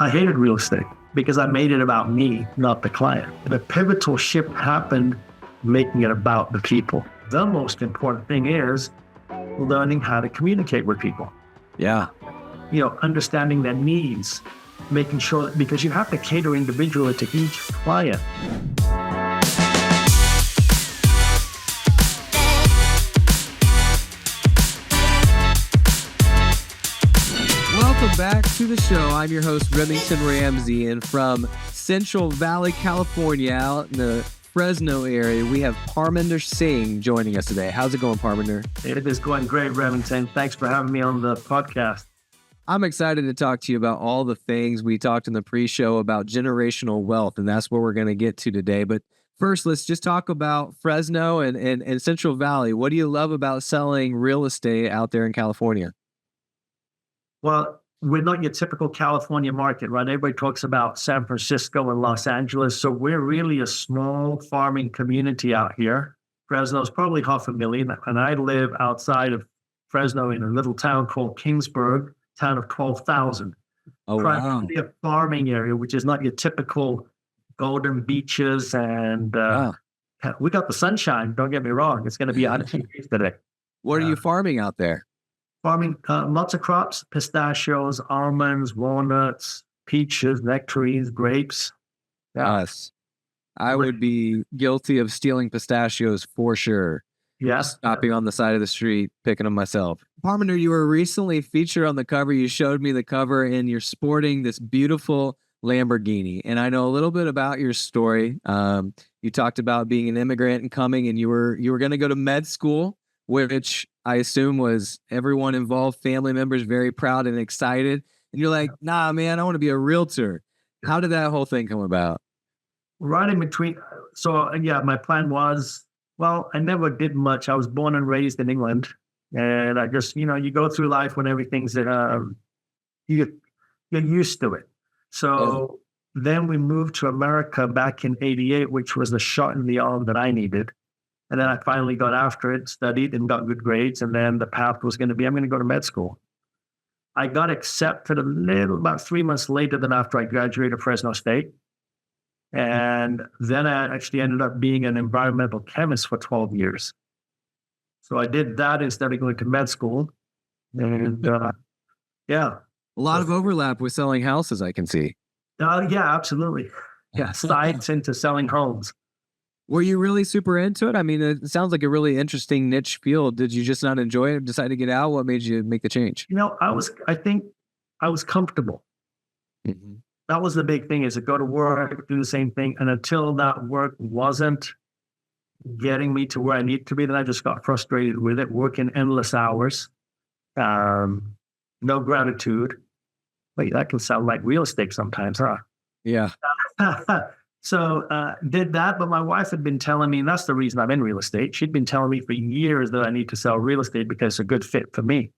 I hated real estate because I made it about me, not the client. The pivotal shift happened making it about the people. The most important thing is learning how to communicate with people. Yeah. Understanding their needs, making sure that, because you have to cater individually to each client. Welcome back to the show. I'm your host, Remington Ramsey, and from Central Valley, California, out in the Fresno area, we have Parminder Singh joining us today. How's it going, Parminder? It is going great, Remington. Thanks for having me on the podcast. I'm excited to talk to you about all the things we talked in the pre-show about generational wealth, and that's what we're going to get to today. But first, let's just talk about Fresno and Central Valley. What do you love about selling real estate out there in California? Well, we're not your typical California market, right? Everybody talks about San Francisco and Los Angeles. So we're really a small farming community out here. Fresno's probably 500,000. And I live outside of Fresno in a little town called Kingsburg, town of 12,000. Oh, wow. Primarily a farming area, which is not your typical golden beaches. And we got the sunshine. Don't get me wrong. It's going to be 100 degrees today. What are you farming out there? Farming lots of crops: pistachios, almonds, walnuts, peaches, nectarines, grapes. Yes. I would be guilty of stealing pistachios for sure. Yes. Stopping on the side of the street, picking them myself. Parminder, you were recently featured on the cover. You showed me the cover and you're sporting this beautiful Lamborghini. And I know a little bit about your story. You talked about being an immigrant and coming, and you were going to go to med school, which I assume was everyone involved, family members, very proud and excited. And you're like, nah, man, I want to be a realtor. How did that whole thing come about? Right in between. So, yeah, my plan was, well, I never did much. I was born and raised in England. And I just, you go through life when everything's, you're used to it. So then we moved to America back in 88, which was the shot in the arm that I needed. And then I finally got after it, studied and got good grades. And then the path was going to be, I'm going to go to med school. I got accepted about 3 months later than after I graduated Fresno State. And then I actually ended up being an environmental chemist for 12 years. So I did that instead of going to med school. And yeah. A lot of overlap with selling houses, I can see. Yeah, absolutely. Yeah, science into selling homes. Were you really super into it? I mean, it sounds like a really interesting niche field. Did you just not enjoy it, decide to get out? What made you make the change? I think I was comfortable. Mm-hmm. That was the big thing, is to go to work, do the same thing. And until that work wasn't getting me to where I need to be, then I just got frustrated with it, working endless hours, no gratitude. Wait, that can sound like real estate sometimes, huh? Yeah. So did that, but my wife had been telling me, and that's the reason I'm in real estate. She'd been telling me for years that I need to sell real estate because it's a good fit for me.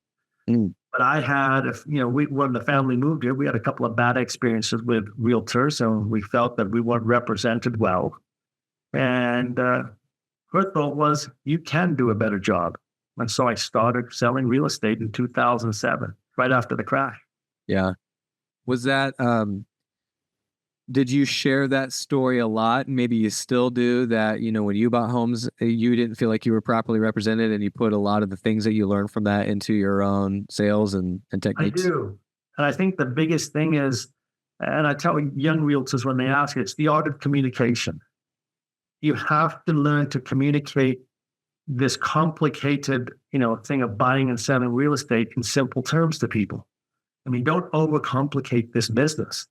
Mm. But I had, when the family moved here, we had a couple of bad experiences with realtors, and we felt that we weren't represented well. And her thought was, you can do a better job. And so I started selling real estate in 2007, right after the crash. Yeah. Was that... Did you share that story a lot? Maybe you still do that, when you bought homes, you didn't feel like you were properly represented, and you put a lot of the things that you learned from that into your own sales and techniques? I do. And I think the biggest thing is, and I tell young realtors when they ask, it's the art of communication. You have to learn to communicate this complicated, thing of buying and selling real estate in simple terms to people. I mean, don't overcomplicate this business.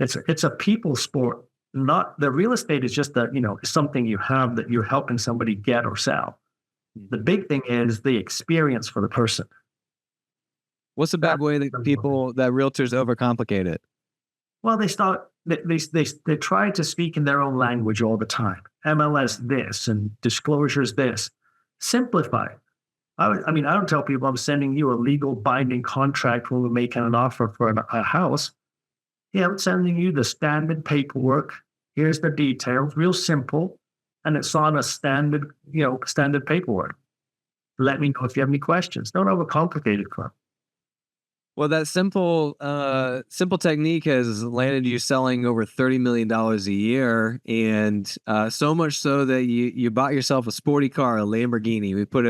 It's a people sport. Not the real estate is just something you have that you're helping somebody get or sell. The big thing is the experience for the person. What's a bad way that realtors overcomplicate it? Well, they try to speak in their own language all the time. MLS this and disclosures this. Simplify. I don't tell people I'm sending you a legal binding contract when we're making an offer for a house. Yeah, I'm sending you the standard paperwork. Here's the details, real simple, and it's on a standard paperwork. Let me know if you have any questions. Don't overcomplicate it, Club. Well, that simple technique has landed you selling over $30 million a year, and so much so that you bought yourself a sporty car, a Lamborghini. We put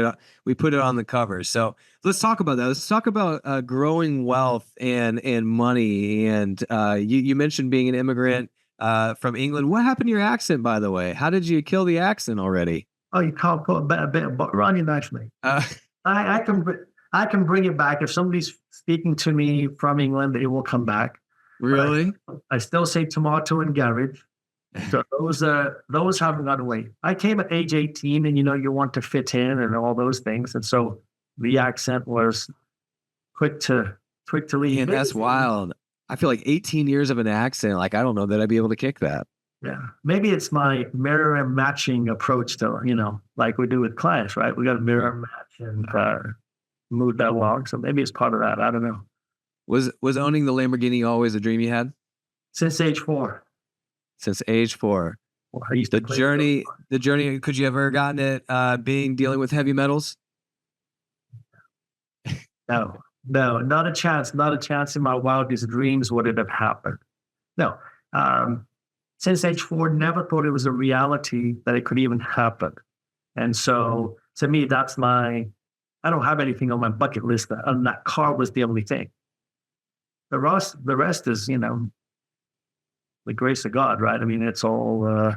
it on the cover. So let's talk about that. Let's talk about growing wealth and money. And you mentioned being an immigrant from England. What happened to your accent, by the way? How did you kill the accent already? Oh, you can't put a bit of butter on you, naturally. Uh, I can I can bring it back if somebody's speaking to me from England. It will come back. really? I still say tomato and garage. So those haven't gone away. I came at age 18, and you want to fit in and all those things, and so the accent was quick to leave. Man, that's wild. I feel like 18 years of an accent. Like, I don't know that I'd be able to kick that. Yeah, maybe it's my mirror and matching approach to like we do with clients, right? We got to mirror and match and move that along. So maybe it's part of that. I don't know. Was owning the Lamborghini always a dream you had Since age 4. since age 4? Well, I used to play The journey. Could you ever gotten it dealing with heavy metals? No, not a chance. Not a chance in my wildest dreams would it have happened. No. Since age 4, never thought it was a reality that it could even happen. And so to me, I don't have anything on my bucket list, and that car was the only thing. The rest is, the grace of God, right? I mean, it's all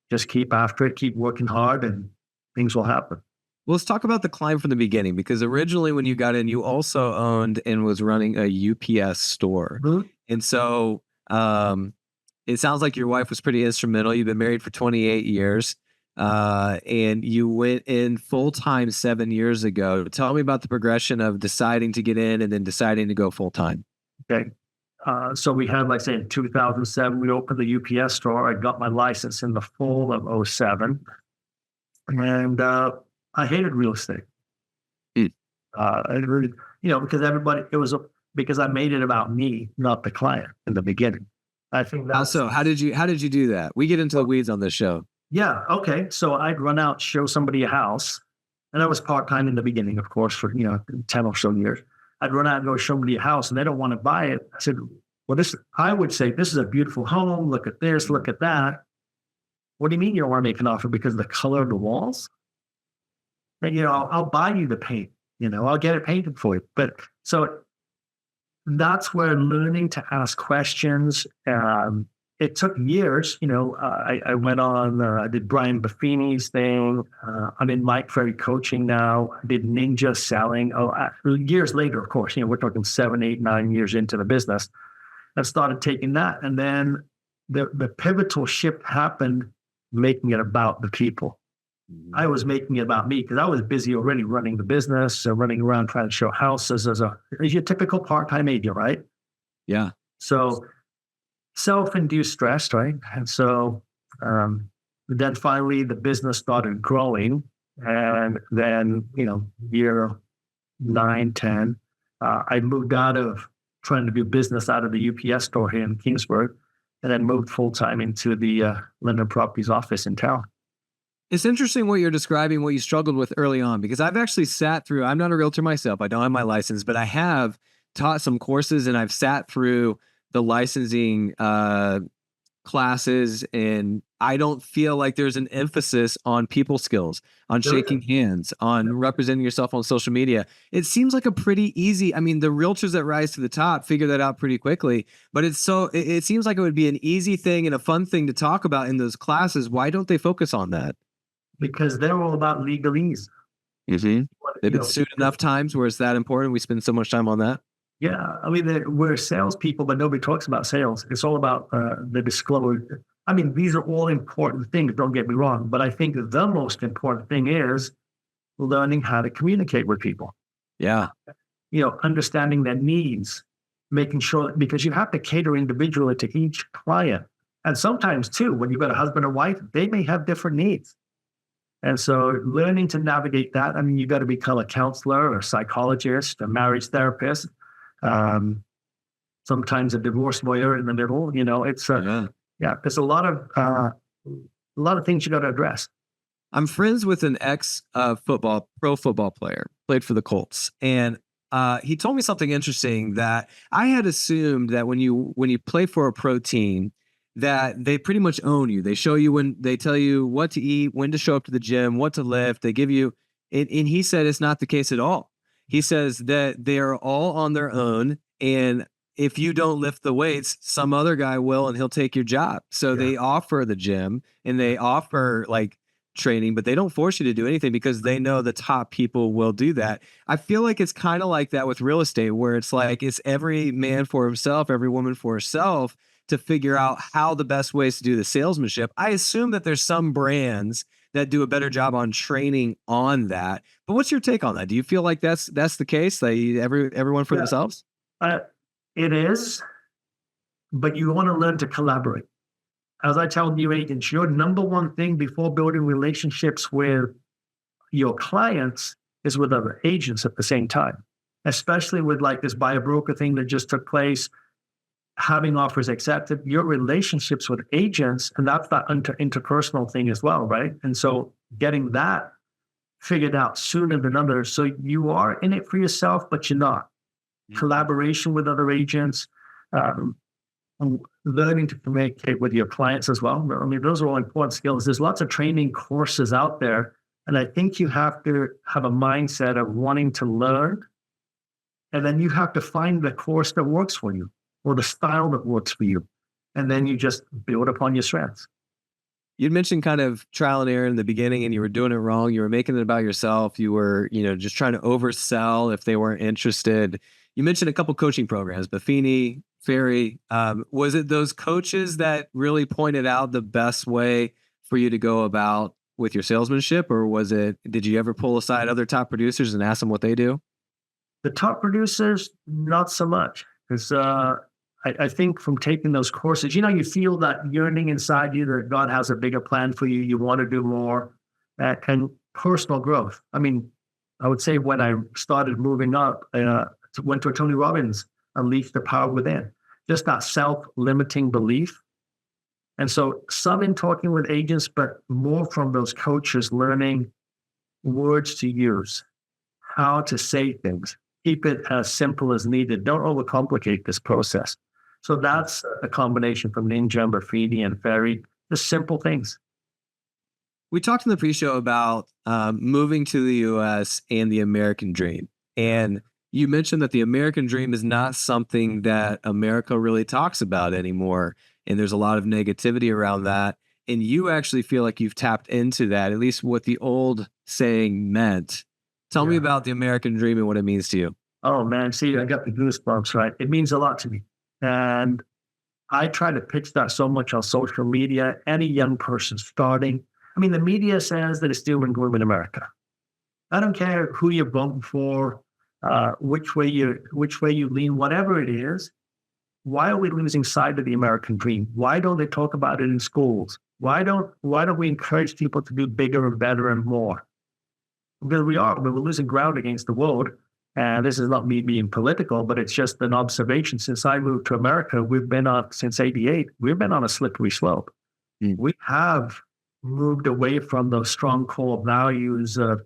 just keep after it, keep working hard, and things will happen. Well, let's talk about the climb from the beginning, because originally when you got in, you also owned and was running a UPS store. Mhm. And so it sounds like your wife was pretty instrumental. You've been married for 28 years. And you went in full time 7 years ago. Tell me about the progression of deciding to get in and then deciding to go full time. Okay. So we had, like I say, in 2007, we opened the UPS store. I got my license in the fall of '07. And I hated real estate. Mm. I really, because I made it about me, not the client in the beginning. I think How that's so? How did you do that? We get into the weeds on this show. Yeah. Okay. So I'd run out, show somebody a house, and I was part time in the beginning, of course, for 10 or so years. I'd run out and go show somebody a house, and they don't want to buy it. I said, "Well, I would say, this is a beautiful home. Look at this. Look at that. What do you mean you don't want to make an offer because of the color of the walls? And I'll buy you the paint. I'll get it painted for you." But so that's where learning to ask questions. It took years. I went on, I did Brian Buffini's thing. I'm in Mike Ferry coaching now. I did ninja selling. Years later, of course, we're talking 7, 8, 9 years into the business. I started taking that. And then the pivotal shift happened, making it about the people. I was making it about me because I was busy already running the business, running around trying to show houses as your typical part-time agent, right? Yeah. So self-induced stress, right? And so then finally the business started growing. And then, year 9, 10, I moved out of trying to do business out of the UPS store here in Kingsburg, and then moved full-time into the London Properties office in town. It's interesting what you're describing, what you struggled with early on, because I've actually sat through, I'm not a realtor myself. I don't have my license, but I have taught some courses and I've sat through the licensing classes, and I don't feel like there's an emphasis on people skills, on shaking hands, on representing yourself on social media. It seems like a pretty easy, I mean, the realtors that rise to the top figure that out pretty quickly, but it seems like it would be an easy thing and a fun thing to talk about in those classes. Why don't they focus on that? Because they're all about legalese. Mm-hmm. They've been sued enough times where it's that important. We spend so much time on that. Yeah, I mean, we're salespeople, but nobody talks about sales. It's all about the disclosure. I mean, these are all important things, don't get me wrong, but I think the most important thing is learning how to communicate with people. Yeah. Understanding their needs, making sure, because you have to cater individually to each client. And sometimes, too, when you've got a husband or wife, they may have different needs. And so learning to navigate that, I mean, you got to become a counselor or a psychologist, a marriage therapist, sometimes a divorce lawyer in the middle. It's there's a lot of things you got to address. I'm friends with an ex pro football player, played for the Colts, and he told me something interesting that I had assumed that when you play for a pro team, that they pretty much own you. They show you when they tell you what to eat, when to show up to the gym, what to lift. They give you, and he said it's not the case at all. He says that they are all on their own, and if you don't lift the weights, some other guy will, and he'll take your job. So Yeah. they offer the gym and they offer like training, but they don't force you to do anything because they know the top people will do that. I feel like it's kind of like that with real estate, where it's like it's every man for himself, every woman for herself to figure out how the best ways to do the salesmanship. I assume that there's some brands that do a better job on training on that. But what's your take on that? Do you feel like that's the case? That everyone for Yeah. themselves? It is, but you want to learn to collaborate. As I tell new agents, your number one thing before building relationships with your clients is with other agents at the same time, especially with like this buyer broker thing that just took place, having offers accepted, your relationships with agents, and that's that interpersonal thing as well, right? And so getting that figured out sooner than others. So you are in it for yourself, but you're not. Collaboration with other agents, um, learning to communicate with your clients as well. I mean, those are all important skills. There's lots of training courses out there. And I think you have to have a mindset of wanting to learn. And then you have to find the course that works for you or the style that works for you. And then you just build upon your strengths. You'd mentioned kind of trial and error in the beginning, and you were doing it wrong. You were making it about yourself. You were, just trying to oversell if they weren't interested. You mentioned a couple coaching programs, Buffini, Ferry. Was it those coaches that really pointed out the best way for you to go about with your salesmanship, or did you ever pull aside other top producers and ask them what they do? The top producers, not so much, because I think from taking those courses, you feel that yearning inside you that God has a bigger plan for you. You want to do more, and personal growth. I mean, I would say when I started moving up, went to a Tony Robbins, Unleash the Power Within, just that self-limiting belief. And so some in talking with agents, but more from those coaches learning words to use, how to say things, keep it as simple as needed. Don't overcomplicate this process. So that's a combination from Ninja and Buffini and Ferry, just simple things. We talked in the pre-show about moving to the U.S. and the American dream. And you mentioned that the American dream is not something that America really talks about anymore. And there's a lot of negativity around that. And you actually feel like you've tapped into that, at least what the old saying meant. Tell me about the American dream and what it means to you. Oh, man. See, I got the goosebumps, right? It means a lot to me. And I try to pitch that so much on social media. Any young person starting, I mean, the media says that it's still and gloom in America. I don't care who you're voting for, which way you lean, whatever it is. Why are we losing sight of the American dream? Why don't they talk about it in schools? Why don't we encourage people to do bigger and better and more? Because we're losing ground against the world. And this is not me being political, but it's just an observation. Since I moved to America, since '88, we've been on a slippery slope. We have moved away from those strong core values of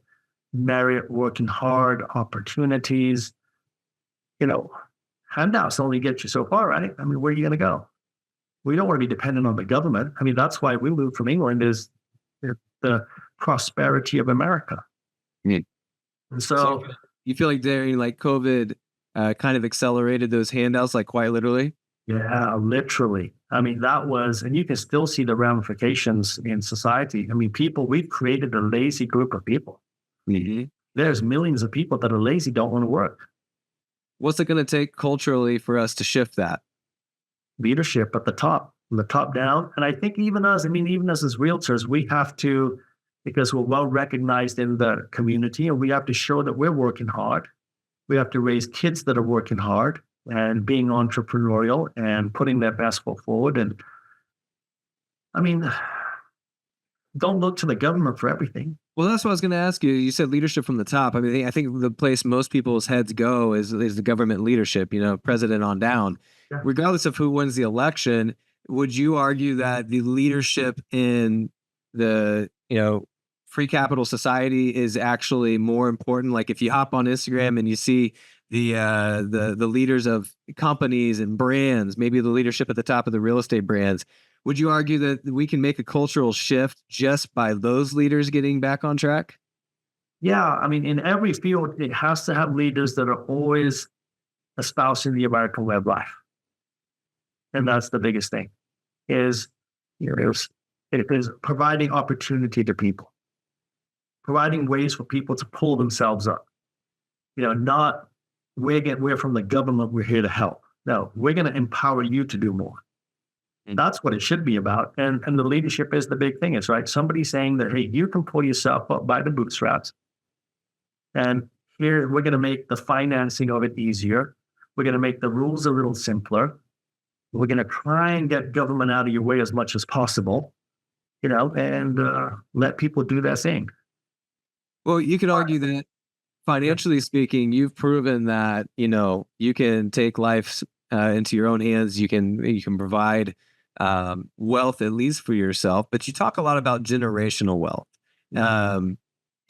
merit, working hard, opportunities. Handouts only get you so far, right? I mean, where are you going to go? We don't want to be dependent on the government. I mean, that's why we moved from England, is the prosperity of America. Mm. And so you feel like during COVID kind of accelerated those handouts, like quite literally? Yeah, literally. I mean, and you can still see the ramifications in society. I mean, we've created a lazy group of people. Mm-hmm. There's millions of people that are lazy, don't want to work. What's it going to take culturally for us to shift that? Leadership at the top, from the top down. And I think even us as realtors, we have to, because we're well recognized in the community, and we have to show that we're working hard. We have to raise kids that are working hard and being entrepreneurial and putting their best foot forward. And I mean, don't look to the government for everything. Well, that's what I was going to ask you. You said leadership from the top. I mean, I think the place most people's heads go is the government leadership, president on down. Yeah. Regardless of who wins the election, would you argue that the leadership in the, free capital society is actually more important? Like if you hop on Instagram and you see the leaders of companies and brands, maybe the leadership at the top of the real estate brands. Would you argue that we can make a cultural shift just by those leaders getting back on track? Yeah, I mean, in every field, it has to have leaders that are always espousing the American way of life, and that's the biggest thing. Is it is providing opportunity to people, providing ways for people to pull themselves up. Not we're from the government, we're here to help. No, we're going to empower you to do more. And that's what it should be about. And the leadership is the big thing. Is right. Somebody saying that, hey, you can pull yourself up by the bootstraps. And here we're going to make the financing of it easier. We're going to make the rules a little simpler. We're going to try and get government out of your way as much as possible, and let people do their thing. Well, you could argue that financially speaking, you've proven that, you can take life into your own hands. You can provide wealth, at least for yourself, but you talk a lot about generational wealth.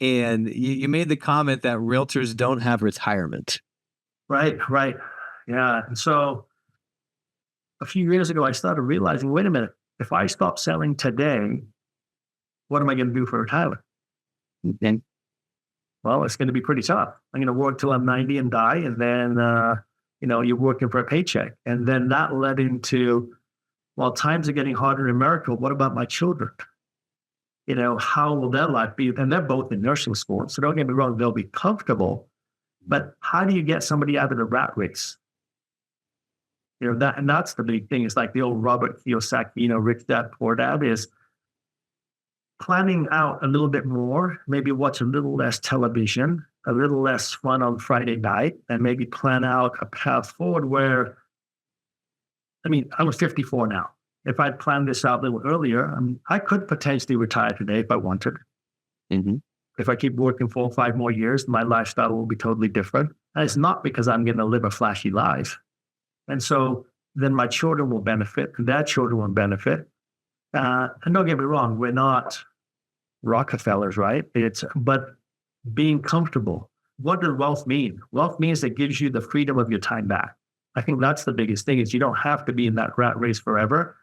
And you made the comment that realtors don't have retirement. Right. Yeah. And so a few years ago, I started realizing, wait a minute, if I stop selling today, what am I going to do for retirement? And well, it's going to be pretty tough. I'm going to work till I'm 90 and die. And then, you're working for a paycheck. And then that led into, well, times are getting harder in America. What about my children? How will their life be? And they're both in nursing school. So don't get me wrong, they'll be comfortable. But how do you get somebody out of the rat race? And that's the big thing. It's like the old Robert Kiyosaki, Rich Dad, Poor Dad, is planning out a little bit more, maybe watch a little less television, a little less fun on Friday night, and maybe plan out a path forward where, I'm 54 now. If I'd planned this out a little earlier, I could potentially retire today if I wanted. Mm-hmm. If I keep working 4 or 5 more years, my lifestyle will be totally different. And it's not because I'm going to live a flashy life. And so then my children will benefit, and their children will benefit. And don't get me wrong, we're not Rockefellers, right? But being comfortable. What does wealth mean? Wealth means it gives you the freedom of your time back. I think that's the biggest thing, is you don't have to be in that rat race forever.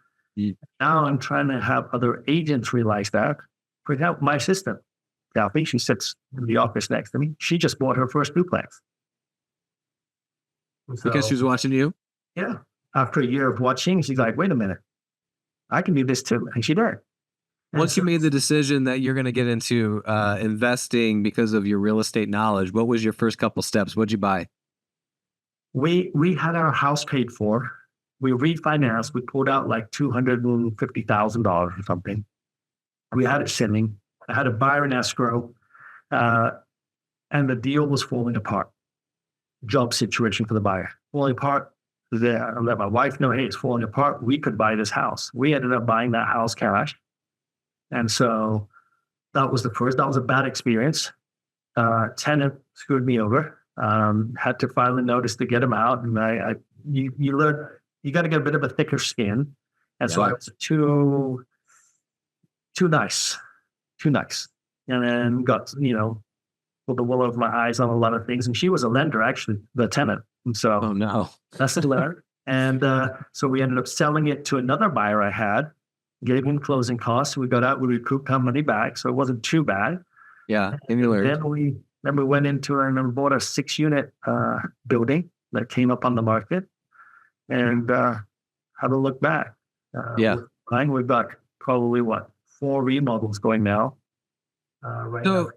Now I'm trying to have other agents realize that. For example, my assistant, Kathy, she sits in the office next to me. She just bought her first duplex. Because she was watching you? Yeah. After a year of watching, she's like, wait a minute, I can do this too. And she did. Once you made the decision that you're going to get into investing because of your real estate knowledge, what was your first couple steps? What'd you buy? We had our house paid for. We refinanced. We pulled out like $250,000 or something. We had it sitting. I had a buyer in escrow, and the deal was falling apart. Job situation for the buyer falling apart. I let my wife know, hey, it's falling apart. We could buy this house. We ended up buying that house cash. And so that was a bad experience. Tenant screwed me over. Had to file a notice to get him out. And you learn, you got to get a bit of a thicker skin. And so I was too nice. And then got, pulled the wool over my eyes on a lot of things. And she was a lender, actually, the tenant. And so oh no, that's the letter. And so we ended up selling it to another buyer I had, gave him closing costs. We got out, we recouped our money back. So it wasn't too bad. Yeah. And then we went into and bought a 6-unit building that came up on the market, and had to look back. We've got probably 4 remodels going now. Right now.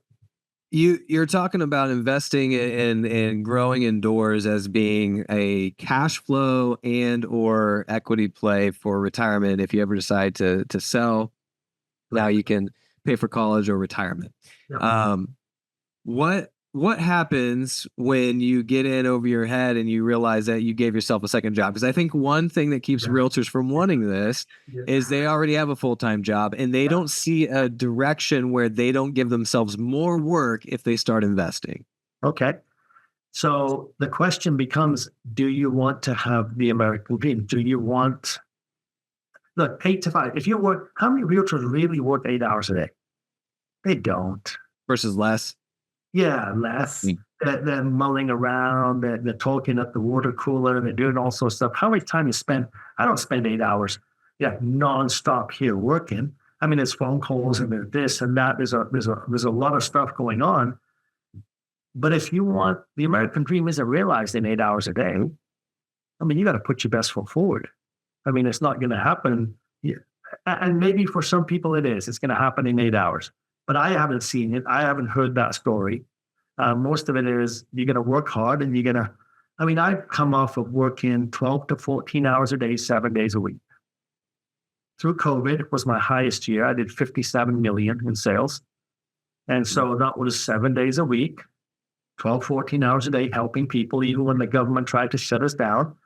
You're talking about investing and growing indoors as being a cash flow and or equity play for retirement. If you ever decide to sell, now you can pay for college or retirement. Yeah. What happens when you get in over your head and you realize that you gave yourself a second job? Because I think one thing that keeps realtors from wanting this is they already have a full-time job and they don't see a direction where they don't give themselves more work if they start investing. Okay. So the question becomes, do you want to have the American dream? Do you want, 8 to 5, if you work, how many realtors really work 8 hours a day? They don't. Versus less? Yeah, less. they're mulling around, they're talking at the water cooler, they're doing all sorts of stuff. How much time you spend? I don't spend 8 hours, nonstop here working. I mean, there's phone calls and there's this and that. There's a lot of stuff going on. But if you want the American dream isn't realized in 8 hours a day, I mean, you got to put your best foot forward. I mean, it's not going to happen. Yeah. And maybe for some people it is. It's going to happen in 8 hours. But I haven't seen it. I haven't heard that story. Most of it is you're going to work hard and I've come off of working 12 to 14 hours a day, 7 days a week. Through COVID, it was my highest year. I did 57 million in sales. And so that was 7 days a week, 12, 14 hours a day, helping people, even when the government tried to shut us down.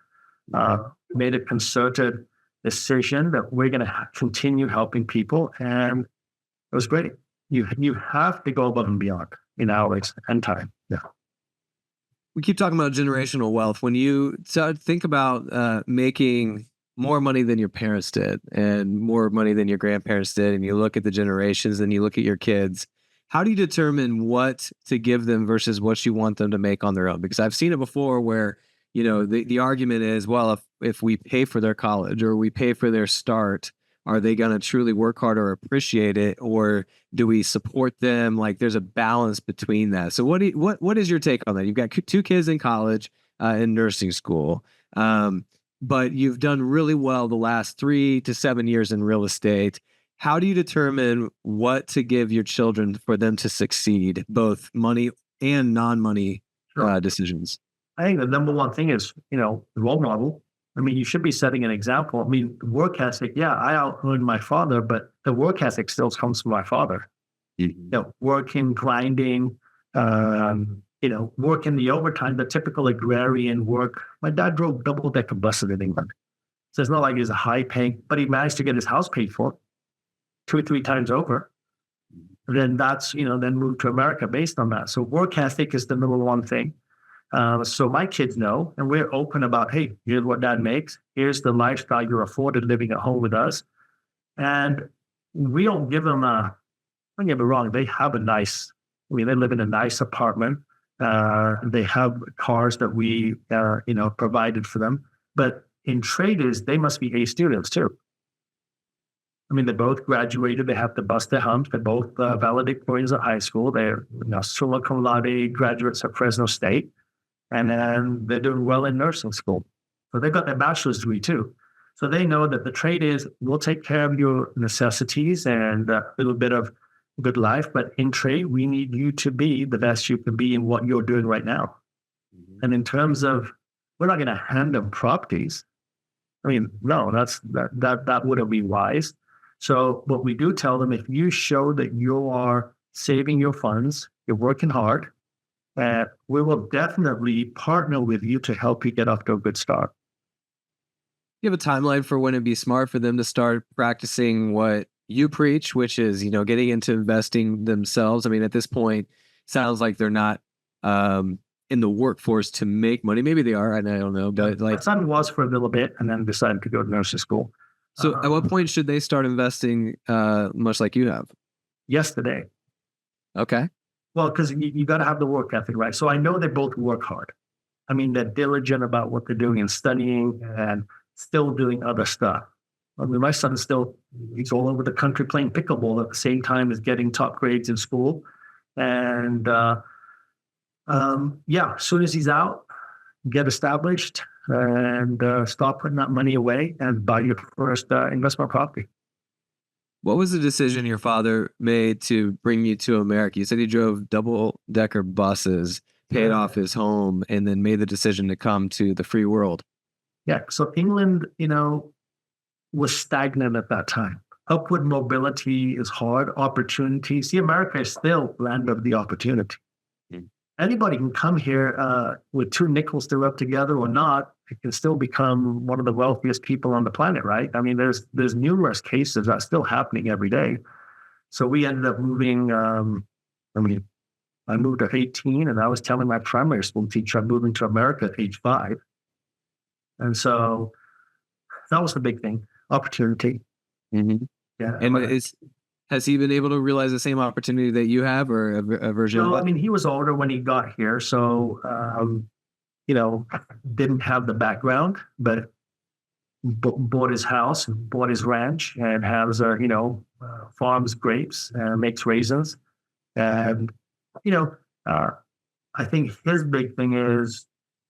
Made a concerted decision that we're going to continue helping people. And it was great. You have to go above and beyond in hours and time. Yeah. We keep talking about generational wealth. When you think about making more money than your parents did and more money than your grandparents did, and you look at the generations and you look at your kids, how do you determine what to give them versus what you want them to make on their own? Because I've seen it before where, the argument is, well, if we pay for their college or we pay for their start, are they going to truly work hard or appreciate it? Or do we support them? Like there's a balance between that. So what is your take on that? You've got 2 kids in college, in nursing school. But you've done really well the last 3 to 7 years in real estate. How do you determine what to give your children for them to succeed, both money and non-money decisions? I think the number one thing is, role model. I mean, you should be setting an example. I mean, work ethic, I out-earned my father, but the work ethic still comes from my father. Mm-hmm. Working, grinding, working the overtime, the typical agrarian work. My dad drove double-decker buses in England. So it's not like he's a high-paying, but he managed to get his house paid for 2 or 3 times over. And then then moved to America based on that. So work ethic is the number one thing. So my kids know, and we're open about, hey, here's what dad makes. Here's the lifestyle you're afforded living at home with us. And we don't give them don't get me wrong, they have they live in a nice apartment. They have cars that we, provided for them. But in traders, they must be A students too. I mean, they both graduated. They have to bust their humps. They're both valedictorians at high school. They're summa cum laude graduates at Fresno State. And then they're doing well in nursing school. So they've got their bachelor's degree too. So they know that the trade is, we'll take care of your necessities and a little bit of good life. But in trade, we need you to be the best you can be in what you're doing right now. Mm-hmm. And in terms of, we're not going to hand them properties. I mean, no, that wouldn't be wise. So what we do tell them, if you show that you are saving your funds, you're working hard, we will definitely partner with you to help you get off to a good start. You have a timeline for when it'd be smart for them to start practicing what you preach, which is, getting into investing themselves. I mean, at this point, sounds like they're not in the workforce to make money. Maybe they are, and I don't know. But my son was for a little bit and then decided to go to nursing school. So at what point should they start investing much like you have? Yesterday. Okay. Well, because you got to have the work ethic, right? So I know they both work hard. I mean, they're diligent about what they're doing and studying and still doing other stuff. I mean, my son he's all over the country playing pickleball at the same time as getting top grades in school. And as soon as he's out, get established and start putting that money away and buy your first investment property. What was the decision your father made to bring you to America? You said he drove double-decker buses, paid off his home, and then made the decision to come to the free world. Yeah. So England, was stagnant at that time. Upward mobility is hard. Opportunity. See, America is still land of the opportunity. Mm. Anybody can come here with 2 nickels to rub together or not. It can still become one of the wealthiest people on the planet, right? I mean, there's numerous cases that's still happening every day. So we ended up moving. I moved at 18, and I was telling my primary school teacher I'm moving to America at age 5. And so that was the big thing, opportunity. Mm-hmm. Yeah. And Has he been able to realize the same opportunity that you have, or a version of No, it? I mean, he was older when he got here, so didn't have the background, but bought his house, bought his ranch, and has farms grapes and makes raisins. And you know, uh, I think his big thing is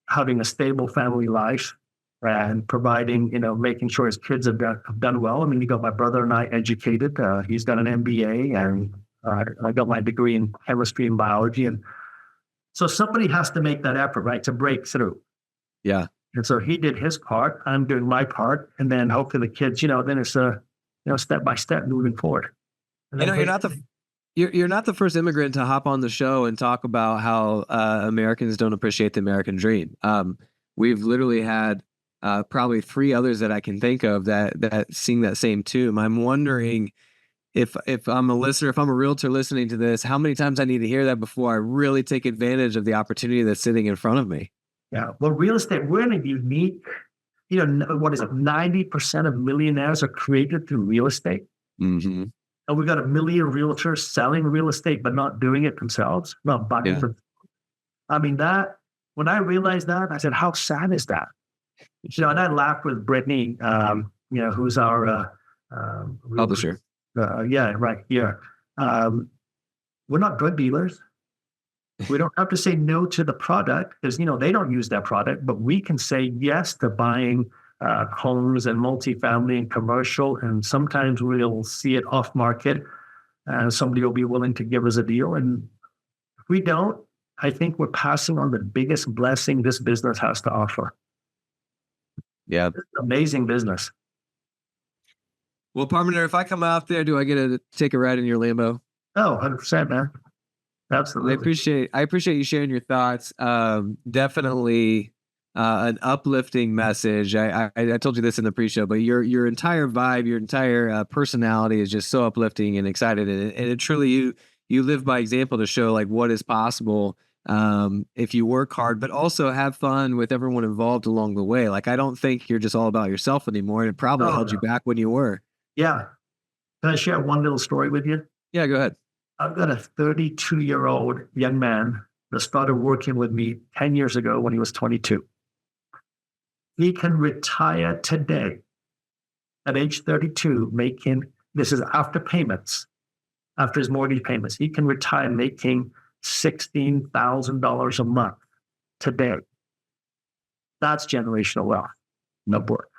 having a stable family life and providing, making sure his kids have done well. I mean, you got my brother and I educated. He's got an MBA, and I got my degree in chemistry and biology. And so somebody has to make that effort, right, to break through. Yeah. And so he did his part. I'm doing my part, and then hopefully the kids, then it's step by step moving forward. And you're not the first immigrant to hop on the show and talk about how Americans don't appreciate the American dream. We've literally had probably 3 others that I can think of that sing that same tune. I'm wondering if I'm a listener, if I'm a realtor listening to this, how many times I need to hear that before I really take advantage of the opportunity that's sitting in front of me. Yeah. Well, real estate, we're in a unique, what is it? 90% of millionaires are created through real estate. Mm-hmm. And we've got 1 million realtors selling real estate, but not doing it themselves, not buying it. I mean, when I realized that, I said, how sad is that? And I laughed with Brittany, who's our publisher. Right here. We're not drug dealers. We don't have to say no to the product because, they don't use that product, but we can say yes to buying homes and multifamily and commercial. And sometimes we'll see it off market and somebody will be willing to give us a deal. And if we don't, I think we're passing on the biggest blessing this business has to offer. Yeah. It's an amazing business. Well, Parminder, if I come out there, do I get to take a ride in your Lambo? Oh, 100%, man. Absolutely. I appreciate you sharing your thoughts. Definitely an uplifting message. I told you this in the pre-show, but your entire vibe, your entire personality is just so uplifting and excited, and it truly you live by example to show like what is possible if you work hard, but also have fun with everyone involved along the way. Like, I don't think you're just all about yourself anymore, and it probably held you back when you were. Yeah. Can I share one little story with you? Yeah, go ahead. I've got a 32-year-old young man that started working with me 10 years ago when he was 22. He can retire today at age 32 making, this is after payments, after his mortgage payments, he can retire making $16,000 a month today. That's generational wealth, no work.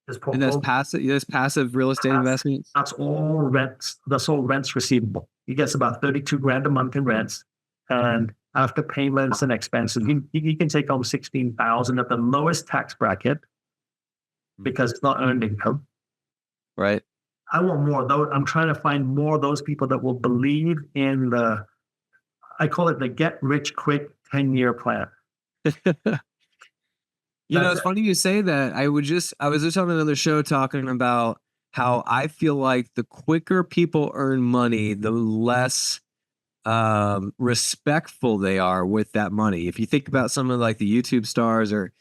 And that's passive real estate investments? That's all rents. That's all rents receivable. He gets about $32,000 a month in rents. And after payments and expenses, he can take home $16,000 at the lowest tax bracket because it's not earned income. Right. I want more of those. I'm trying to find more of those people that will believe in I call it the get rich quick 10-year plan. It's funny you say that. I was just on another show talking about how I feel like the quicker people earn money, the less respectful they are with that money. If you think about some of like the YouTube stars or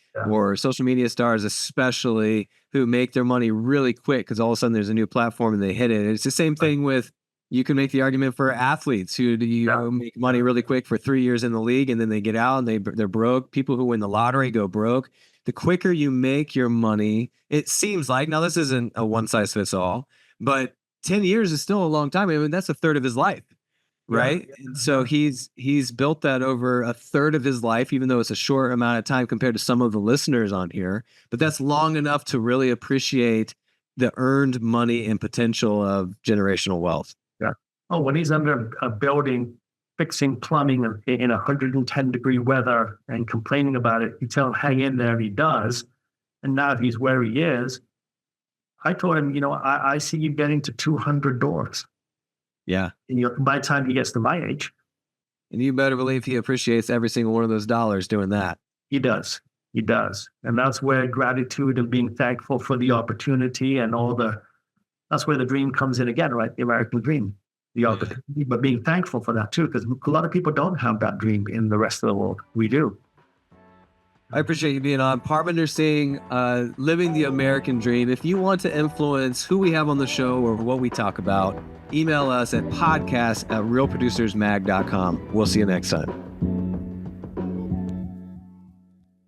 social media stars, especially, who make their money really quick because all of a sudden there's a new platform and they hit it. It's the same thing with, you can make the argument for athletes who make money really quick for 3 years in the league and then they get out and they're broke. People who win the lottery go broke. The quicker you make your money, it seems like, now this isn't a one size fits all, but 10 years is still a long time. I mean, that's a third of his life, right? Yeah. And so he's built that over a third of his life, even though it's a short amount of time compared to some of the listeners on here, but that's long enough to really appreciate the earned money and potential of generational wealth. Yeah. Oh, when he's under a building fixing plumbing in 110-degree weather and complaining about it, you tell him, hang in there, and he does. And now he's where he is. I told him, I see you getting to 200 doors. Yeah. And by the time he gets to my age. And you better believe he appreciates every single one of those dollars doing that. He does. He does. And that's where gratitude and being thankful for the opportunity and that's where the dream comes in again, right? The American dream. The opportunity, but being thankful for that too, because a lot of people don't have that dream in the rest of the world. We do. I appreciate you being on. Parminder Singh, living the American dream. If you want to influence who we have on the show or what we talk about, email us at podcast@realproducersmag.com. We'll see you next time.